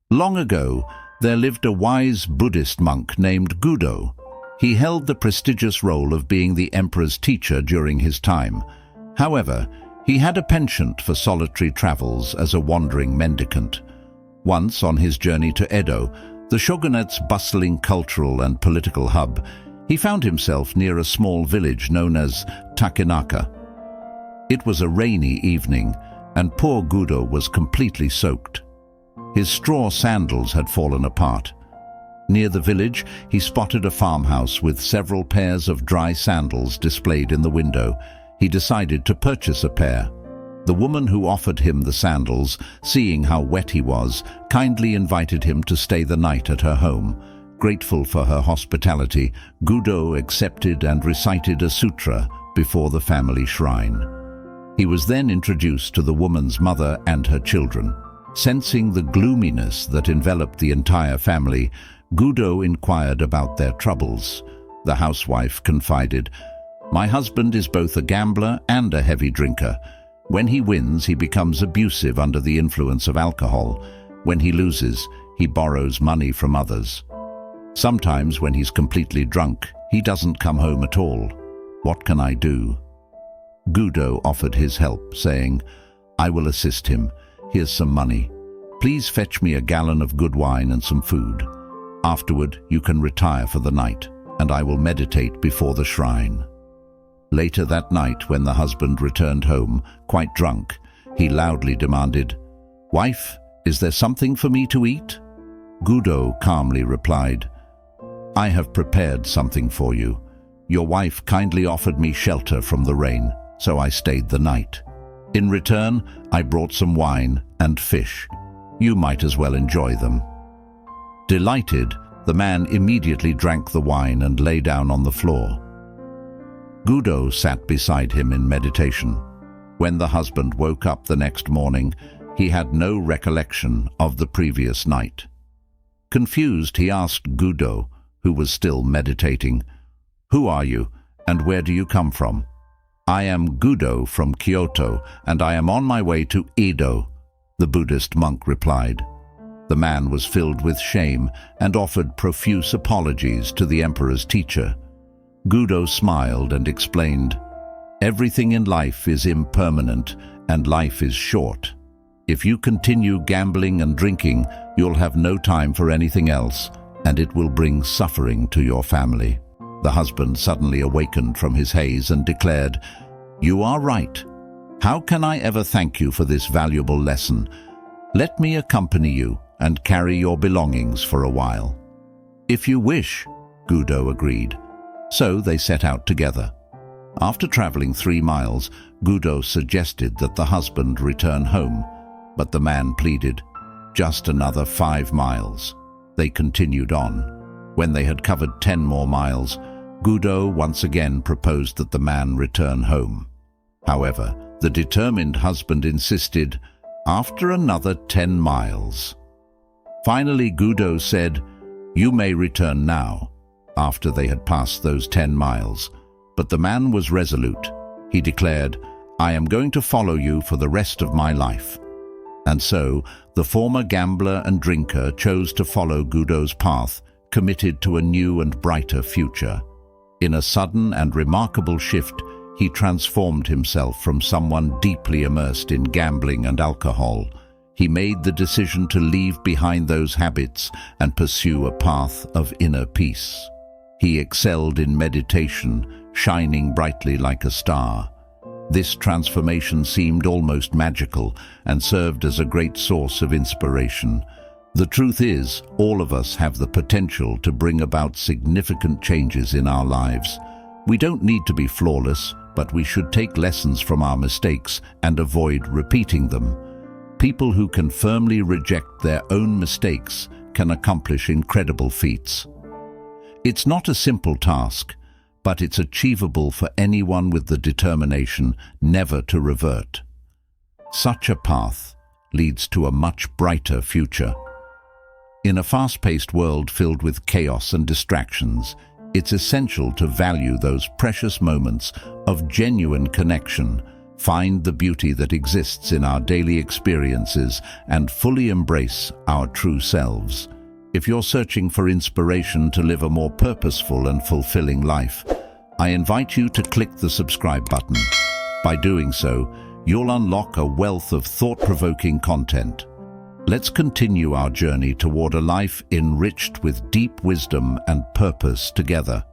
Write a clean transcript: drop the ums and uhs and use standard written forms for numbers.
Long ago, there lived a wise Buddhist monk named Gudo. He held the prestigious role of being the emperor's teacher during his time. However, he had a penchant for solitary travels as a wandering mendicant. Once, on his journey to Edo, the shogunate's bustling cultural and political hub, he found himself near a small village known as Takenaka. It was a rainy evening, and poor Gudo was completely soaked. His straw sandals had fallen apart. Near the village, he spotted a farmhouse with several pairs of dry sandals displayed in the window. He decided to purchase a pair. The woman who offered him the sandals, seeing how wet he was, kindly invited him to stay the night at her home. Grateful for her hospitality, Gudo accepted and recited a sutra before the family shrine. He was then introduced to the woman's mother and her children. Sensing the gloominess that enveloped the entire family, Gudo inquired about their troubles. The housewife confided, "My husband is both a gambler and a heavy drinker. When he wins, he becomes abusive under the influence of alcohol. When he loses, he borrows money from others. Sometimes when he's completely drunk, he doesn't come home at all. What can I do?" Gudo offered his help, saying, "I will assist him. Here's some money. Please fetch me a gallon of good wine and some food. Afterward, you can retire for the night, and I will meditate before the shrine." Later that night, when the husband returned home, quite drunk, he loudly demanded, "Wife, is there something for me to eat?" Gudo calmly replied, "I have prepared something for you. Your wife kindly offered me shelter from the rain, so I stayed the night. In return, I brought some wine and fish. You might as well enjoy them." Delighted, the man immediately drank the wine and lay down on the floor. Gudo sat beside him in meditation. When the husband woke up the next morning, he had no recollection of the previous night. Confused, he asked Gudo, who was still meditating, "Who are you, and where do you come from?" "I am Gudo from Kyoto, and I am on my way to Edo," the Buddhist monk replied. The man was filled with shame and offered profuse apologies to the emperor's teacher. Gudo smiled and explained, "Everything in life is impermanent, and life is short. If you continue gambling and drinking, you'll have no time for anything else, and it will bring suffering to your family." The husband suddenly awakened from his haze and declared, "You are right. How can I ever thank you for this valuable lesson? Let me accompany you and carry your belongings for a while." "If you wish," Gudo agreed. So they set out together. After traveling 3 miles, Gudo suggested that the husband return home, but the man pleaded, "Just another 5 miles." They continued on. When they had covered 10 more miles, Gudo once again proposed that the man return home. However, the determined husband insisted, "After another 10 miles." Finally, Gudo said, "You may return now," after they had passed those 10 miles. But the man was resolute. He declared, "I am going to follow you for the rest of my life." And so, the former gambler and drinker chose to follow Gudo's path, committed to a new and brighter future. In a sudden and remarkable shift, he transformed himself from someone deeply immersed in gambling and alcohol. He made the decision to leave behind those habits and pursue a path of inner peace. He excelled in meditation, shining brightly like a star. This transformation seemed almost magical and served as a great source of inspiration. The truth is, all of us have the potential to bring about significant changes in our lives. We don't need to be flawless, but we should take lessons from our mistakes and avoid repeating them. People who can firmly reject their own mistakes can accomplish incredible feats. It's not a simple task, but it's achievable for anyone with the determination never to revert. Such a path leads to a much brighter future. In a fast-paced world filled with chaos and distractions, it's essential to value those precious moments of genuine connection, find the beauty that exists in our daily experiences, and fully embrace our true selves. If you're searching for inspiration to live a more purposeful and fulfilling life, I invite you to click the subscribe button. By doing so, you'll unlock a wealth of thought-provoking content. Let's continue our journey toward a life enriched with deep wisdom and purpose together.